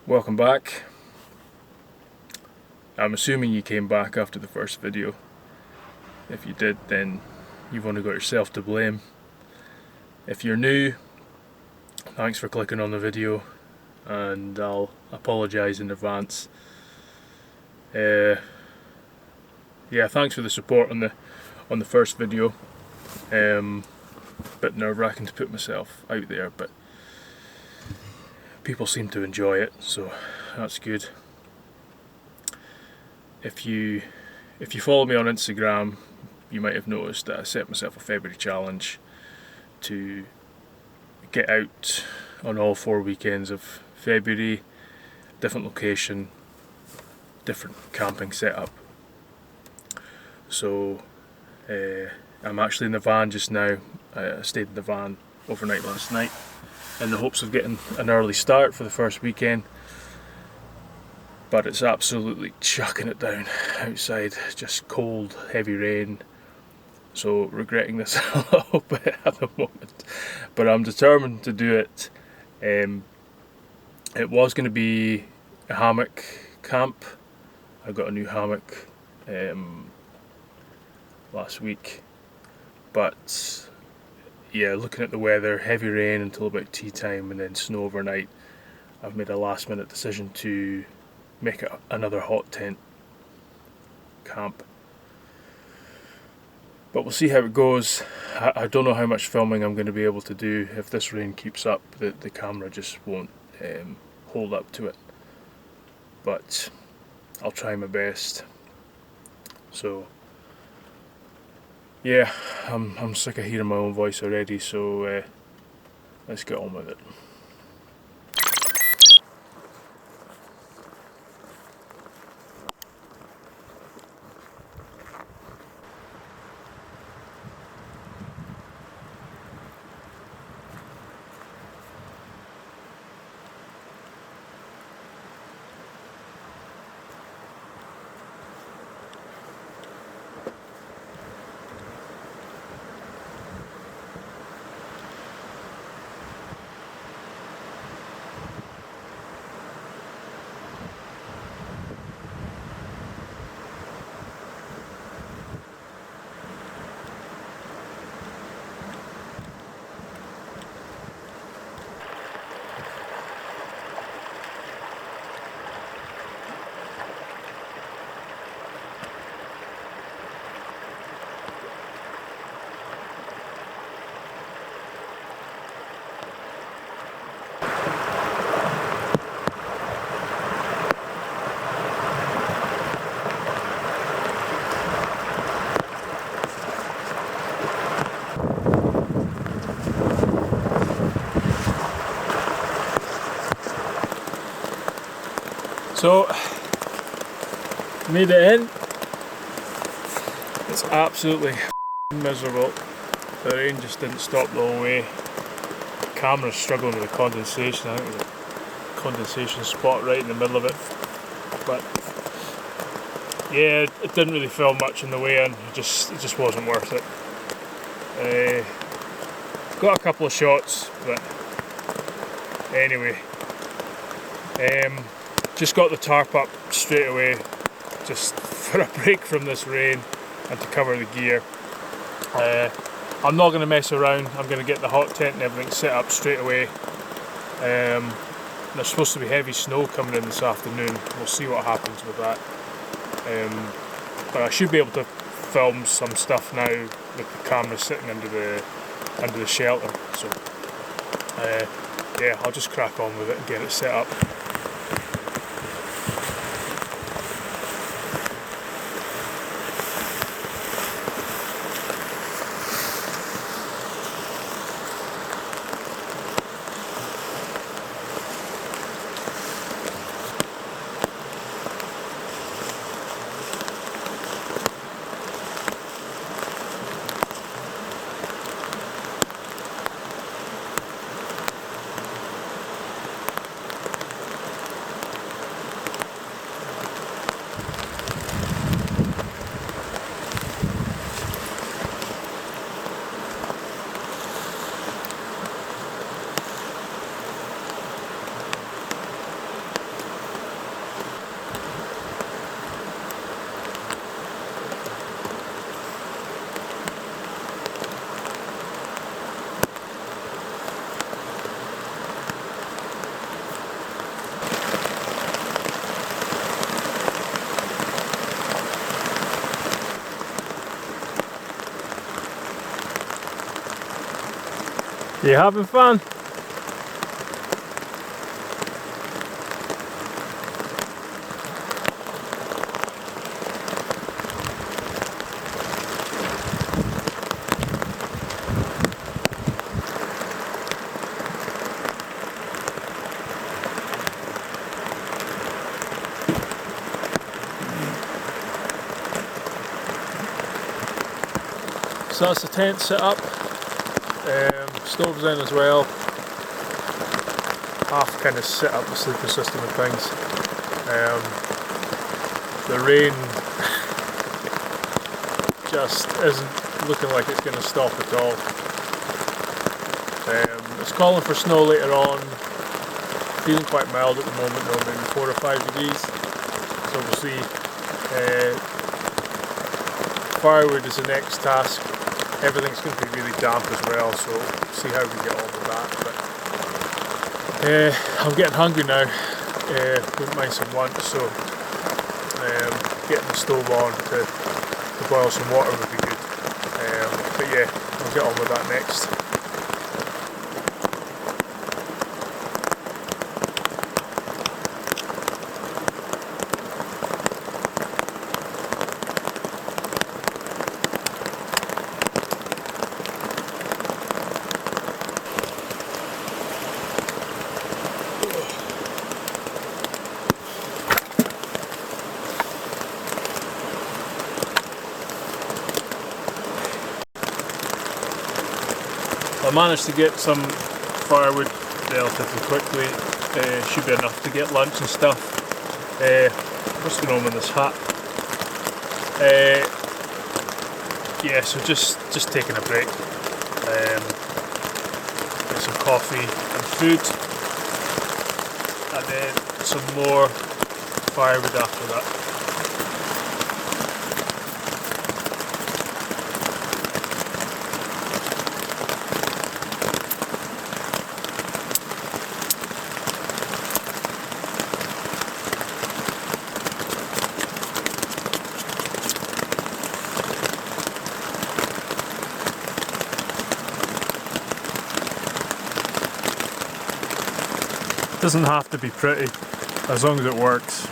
Welcome back. I'm assuming you came back after the first video. If you did, then you've only got yourself to blame. If you're new, thanks for clicking on the video, and I'll apologise in advance. Yeah, thanks for the support on the first video. Bit nerve-wracking to put myself out there, but people seem to enjoy it, so that's good. If you follow me on Instagram, you might have noticed that I set myself a February challenge to get out on all 4 weekends of February, different location, different camping setup. So I'm actually in the van just now. I stayed in the van overnight last night in the hopes of getting an early start for the first weekend, but it's absolutely chucking it down outside, just cold, heavy rain, so regretting this a little bit at the moment, but I'm determined to do it. It was going to be a hammock camp. I got a new hammock last week, but yeah, looking at the weather, heavy rain until about tea time and then snow overnight, I've made a last minute decision to make it another hot tent camp. But we'll see how it goes. I don't know how much filming I'm going to be able to do. If this rain keeps up, the camera just won't hold up to it. But I'll try my best. So yeah, I'm sick of hearing my own voice already, so let's get on with it. So, made it in. It's absolutely miserable. The rain just didn't stop the whole way. The camera's struggling with the condensation. I think there's a condensation spot right in the middle of it. But yeah, it didn't really film much on the way in. It just wasn't worth it. Got a couple of shots, but anyway. Just got the tarp up straight away, just for a break from this rain and to cover the gear. I'm not going to mess around. I'm going to get the hot tent and everything set up straight away. There's supposed to be heavy snow coming in this afternoon. We'll see what happens with that. But I should be able to film some stuff now with the camera sitting under the shelter. So yeah, I'll just crack on with it and get it set up. You having fun? So that's the tent set up, stoves in as well, half kind of set up the sleeper system and things. The rain just isn't looking like it's going to stop at all. It's calling for snow later on, feeling quite mild at the moment though, maybe 4 or 5 degrees, so we'll see. Firewood is the next task. Everything's going to be really damp as well, so we'll see how we get on with that. But I'm getting hungry now, wouldn't mind some lunch, so getting the stove on to boil some water would be good. But yeah, I'll get on with that next. I managed to get some firewood relatively quickly, should be enough to get lunch and stuff. What's going on with this hat? Yeah, so just taking a break. Get some coffee and food, and then some more firewood after that. Doesn't have to be pretty, as long as it works.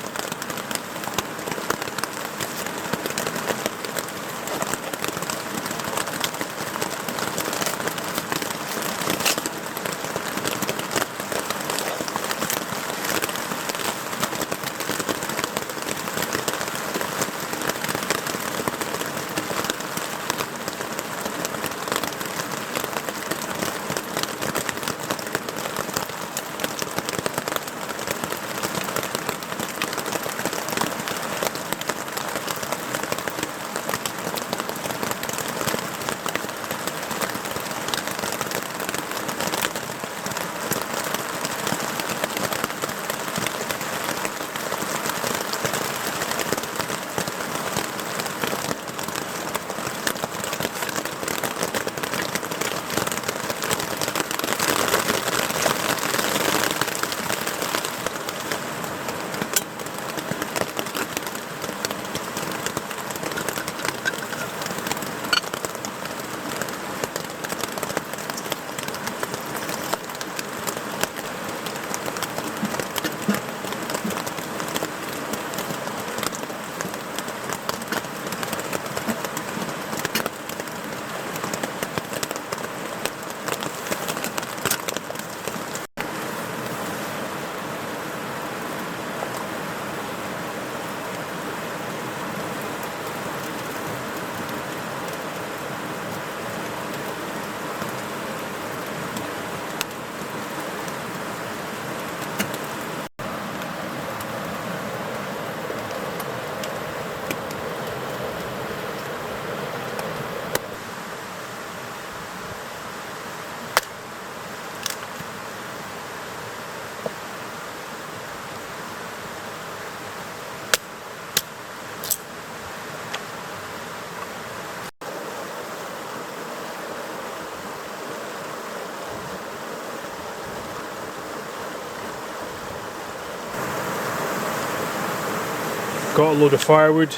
Got a load of firewood.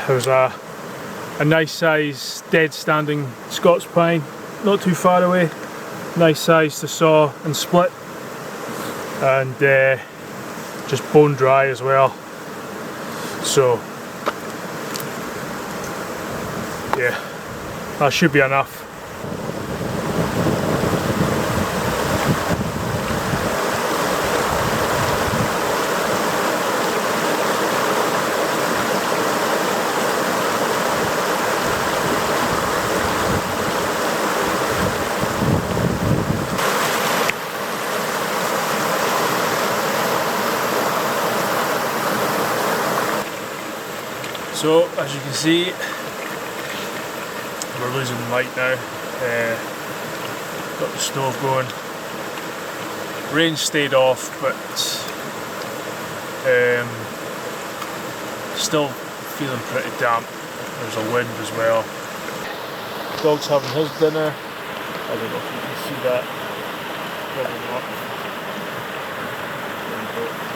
There's a a nice size dead standing Scots pine, not too far away, nice size to saw and split, and just bone dry as well. So yeah, that should be enough. So as you can see, we're losing light now. Got the stove going. Rain stayed off, but still feeling pretty damp. There's a wind as well. Dog's having his dinner. I don't know if you can see that. Probably not. There we go.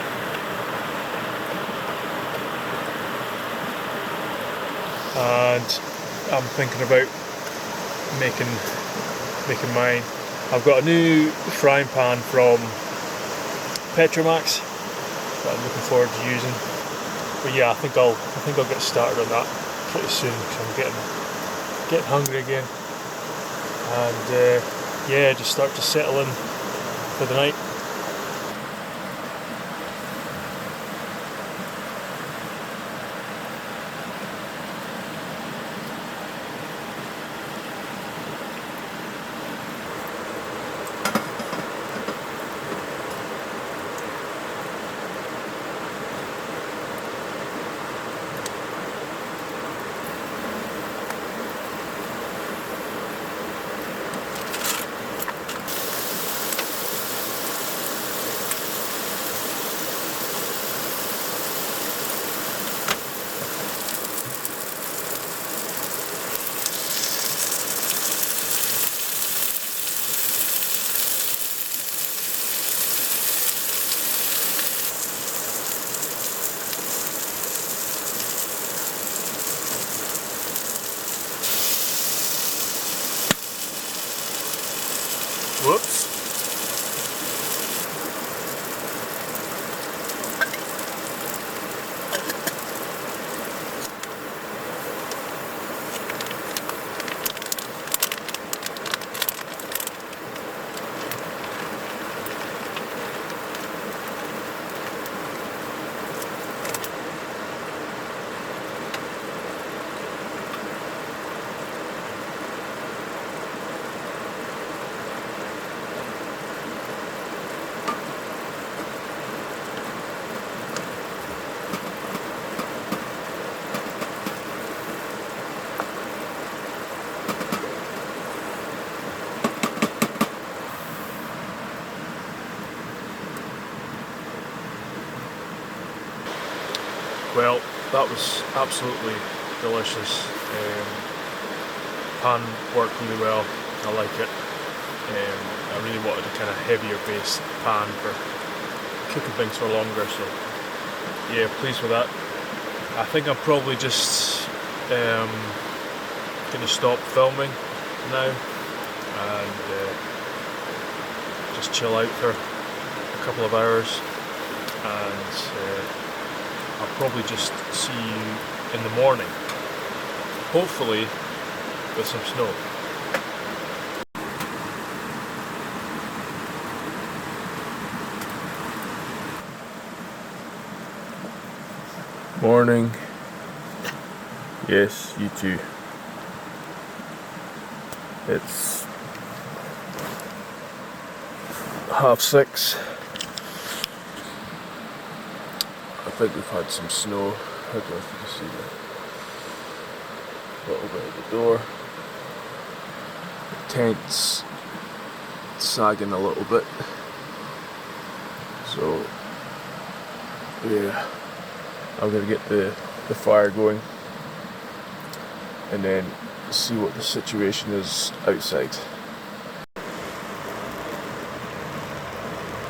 And I'm thinking about making mine. I've got a new frying pan from Petromax that I'm looking forward to using. But yeah, I think I'll get started on that pretty soon because I'm getting hungry again. And yeah, just start to settle in for the night. Whoops. Well, that was absolutely delicious. Pan worked really well, I like it. I really wanted a kind of heavier base pan for cooking things for longer, so yeah, pleased with that. I think I'm probably just going to stop filming now and just chill out for a couple of hours, and I'll probably just see you in the morning, hopefully with some snow. Morning. Yes, you too. It's 6:30. I think we've had some snow. I don't know if you can see the little bit of the door. The tent's sagging a little bit. So yeah, I'm going to get the fire going and then see what the situation is outside.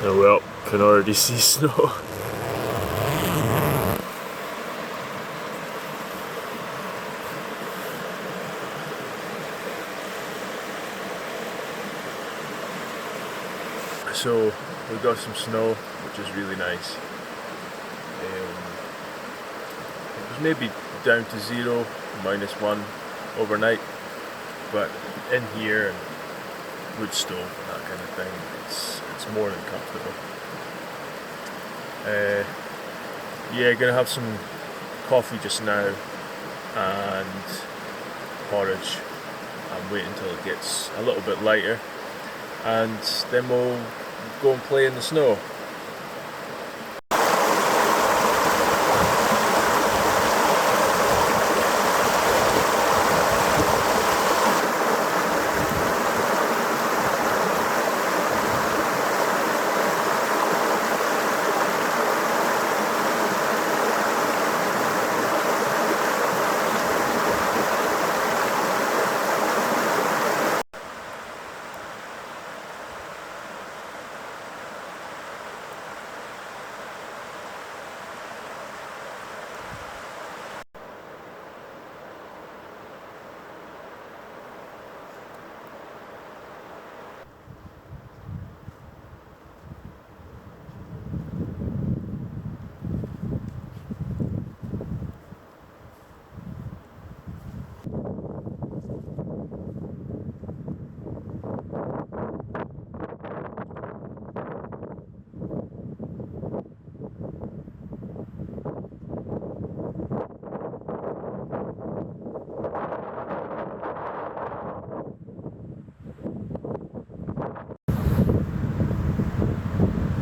Oh well, can already see snow. So we got some snow, which is really nice. It was maybe down to 0, -1 overnight, but in here and wood stove and that kind of thing, it's more than comfortable. Yeah, gonna have some coffee just now and porridge and wait until it gets a little bit lighter, and then we'll go and play in the snow.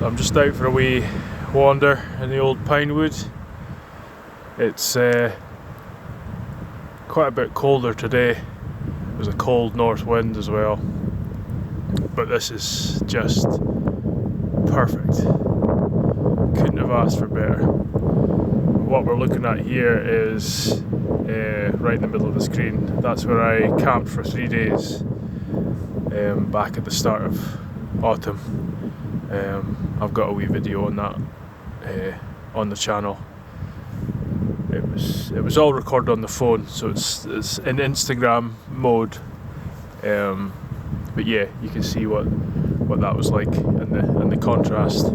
I'm just out for a wee wander in the old Pinewood. It's quite a bit colder today. There's a cold north wind as well, but this is just perfect. Couldn't have asked for better. What we're looking at here is right in the middle of the screen. That's where I camped for 3 days back at the start of autumn. I've got a wee video on that on the channel. It was all recorded on the phone, so it's in Instagram mode. But yeah, you can see what that was like and the contrast.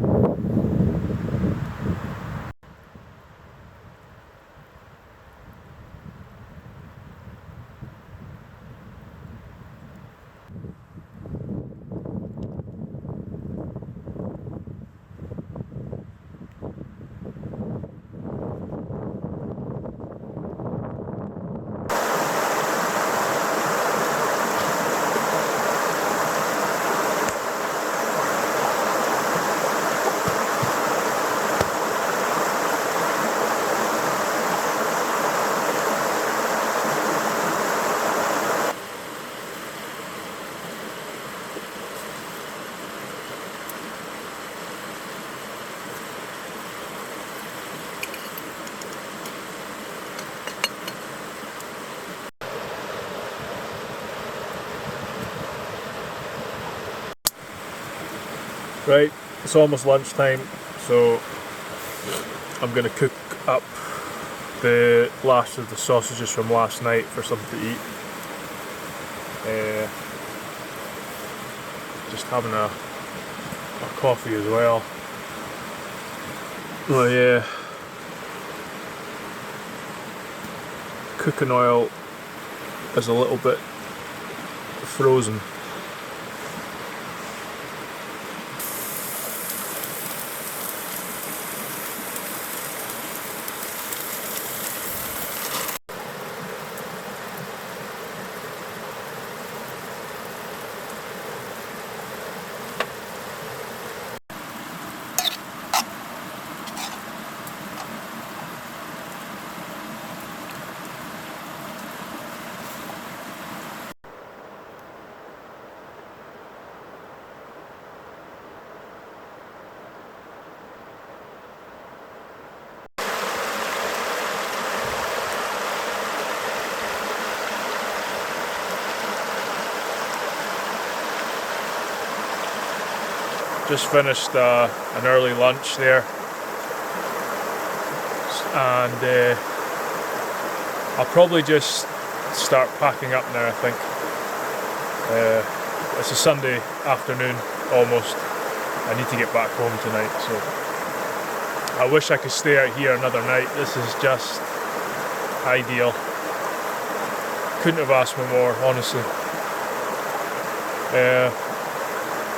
Right, it's almost lunchtime, so I'm going to cook up the last of the sausages from last night for something to eat. Just having a coffee as well. Oh yeah, cooking oil is a little bit frozen. Just finished an early lunch there, and I'll probably just start packing up now, I think. It's a Sunday afternoon almost, I need to get back home tonight, so I wish I could stay out here another night. This is just ideal. Couldn't have asked for more, honestly.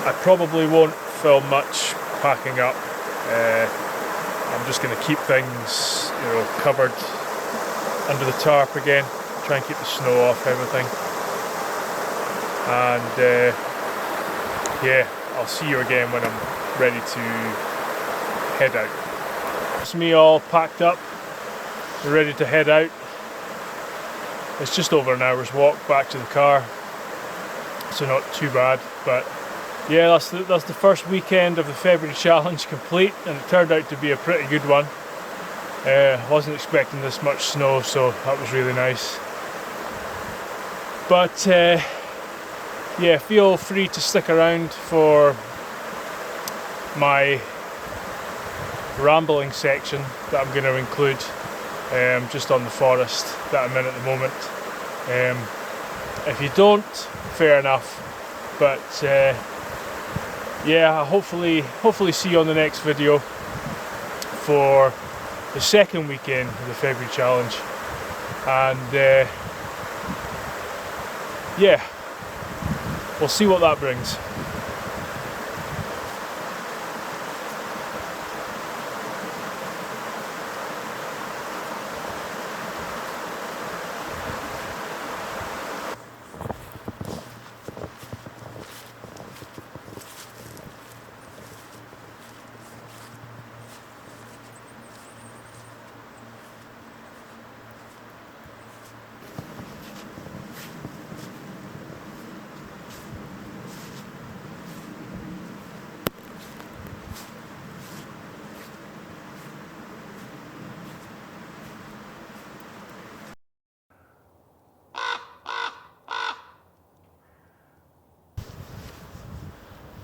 I probably won't film much packing up. I'm just going to keep things, covered under the tarp again. Try and keep the snow off everything. And yeah, I'll see you again when I'm ready to head out. It's me all packed up, ready to head out. It's just over an hour's walk back to the car, so not too bad. But yeah, that's the first weekend of the February challenge complete, and it turned out to be a pretty good one. Wasn't expecting this much snow, so that was really nice. But yeah, feel free to stick around for my rambling section that I'm going to include just on the forest that I'm in at the moment. If you don't, fair enough. But yeah, I'll hopefully see you on the next video for the second weekend of the February challenge. And yeah, we'll see what that brings.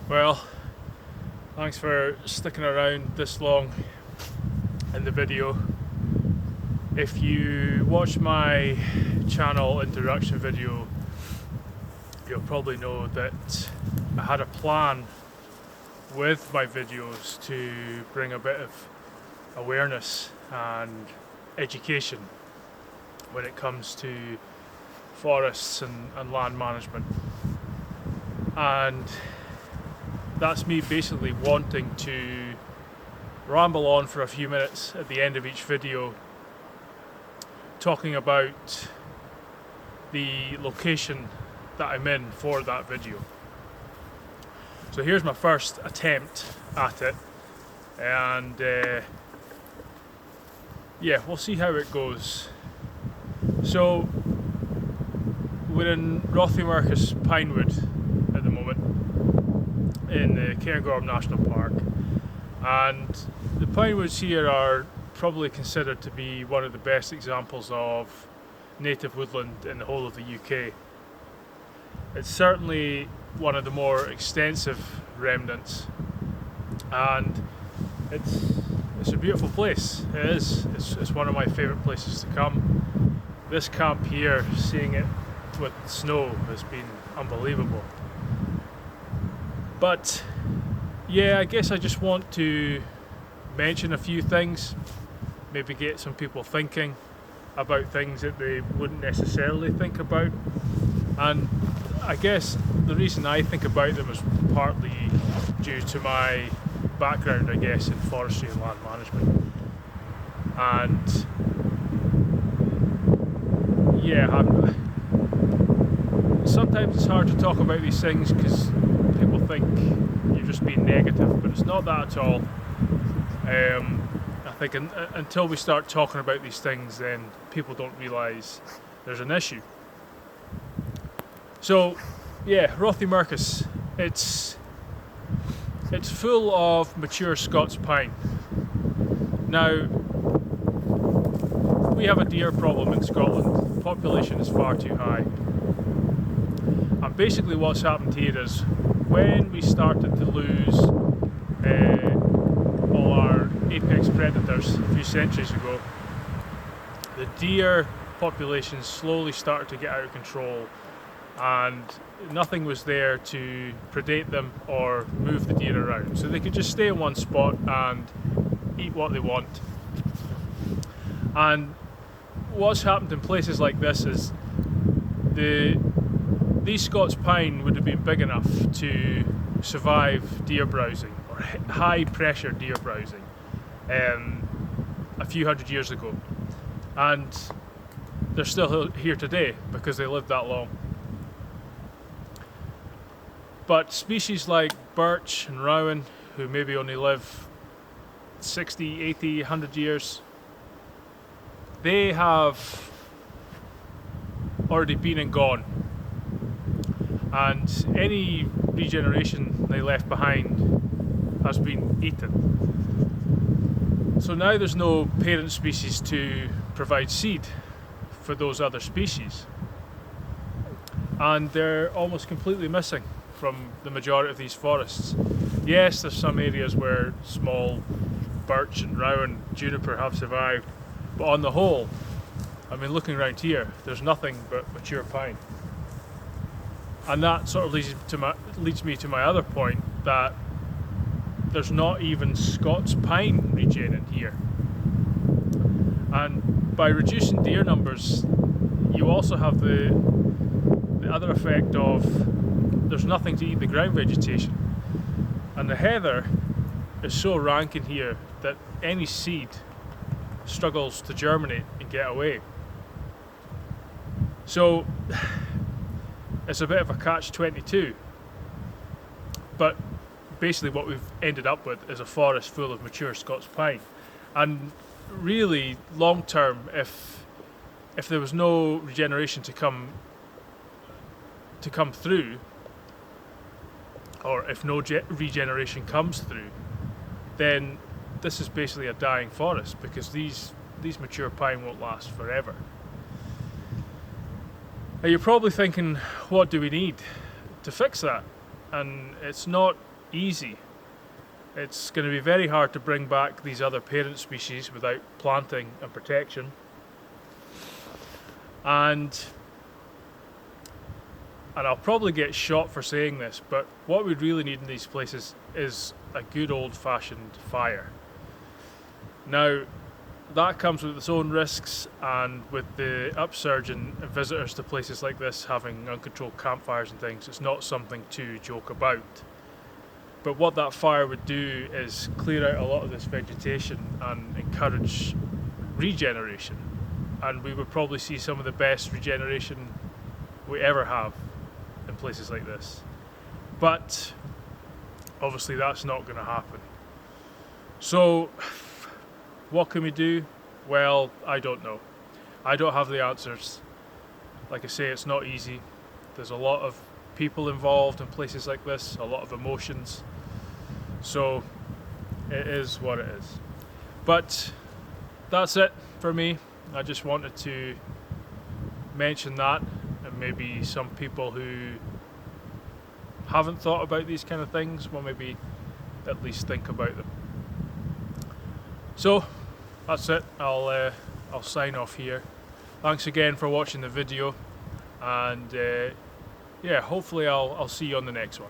Well, thanks for sticking around this long in the video. If you watch my channel introduction video, you'll probably know that I had a plan with my videos to bring a bit of awareness and education when it comes to forests and land management. And that's me basically wanting to ramble on for a few minutes at the end of each video, talking about the location that I'm in for that video. So here's my first attempt at it, and yeah, we'll see how it goes. So we're in Rothiemurchus Pinewood at the moment, in the Cairngorm National Park, and the pinewoods here are probably considered to be one of the best examples of native woodland in the whole of the UK. It's certainly one of the more extensive remnants, and it's a beautiful place. It is. It's one of my favourite places to come. This camp here, seeing it with snow, has been unbelievable. But yeah, I guess I just want to mention a few things, maybe get some people thinking about things that they wouldn't necessarily think about. And I guess the reason I think about them is partly due to my background, I guess, in forestry and land management. And yeah, sometimes it's hard to talk about these things because people think you're just being negative, but it's not that at all. I think until we start talking about these things, then people don't realise there's an issue. So yeah, Rothiemurchus, it's full of mature Scots pine. Now, we have a deer problem in Scotland. The population is far too high. And basically what's happened here is when we started to lose all our apex predators a few centuries ago, the deer populations slowly started to get out of control, and nothing was there to predate them or move the deer around, so they could just stay in one spot and eat what they want. And what's happened in places like this is these Scots pine would have been big enough to survive deer browsing, or high pressure deer browsing, a few hundred years ago, and they're still here today because they lived that long. But species like birch and rowan, who maybe only live 60, 80, 100 years, they have already been and gone, and any regeneration they left behind has been eaten. So now there's no parent species to provide seed for those other species, and they're almost completely missing from the majority of these forests. Yes, there's some areas where small birch and rowan, juniper have survived, but on the whole, I mean, looking around here, there's nothing but mature pine. And that sort of leads me to my other point, that there's not even Scots pine regening here. And by reducing deer numbers, you also have the other effect of there's nothing to eat the ground vegetation. And the heather is so rank in here that any seed struggles to germinate and get away. So it's a bit of a catch-22. But basically what we've ended up with is a forest full of mature Scots pine. And really, long term, if there was no regeneration to come through, or if no regeneration comes through, then this is basically a dying forest, because these mature pine won't last forever. Now you're probably thinking, what do we need to fix that? And it's not easy. It's going to be very hard to bring back these other parent species without planting and protection. And I'll probably get shot for saying this, but what we really need in these places is a good old-fashioned fire. Now, that comes with its own risks, and with the upsurge in visitors to places like this having uncontrolled campfires and things, it's not something to joke about. But what that fire would do is clear out a lot of this vegetation and encourage regeneration, and we would probably see some of the best regeneration we ever have in places like this. But obviously that's not going to happen. So what can we do? Well, I don't know. I don't have the answers. Like I say, it's not easy. There's a lot of people involved in places like this, a lot of emotions. So it is what it is. But that's it for me. I just wanted to mention that, and maybe some people who haven't thought about these kind of things will maybe at least think about them. So that's it. I'll sign off here. Thanks again for watching the video, and yeah, hopefully I'll see you on the next one.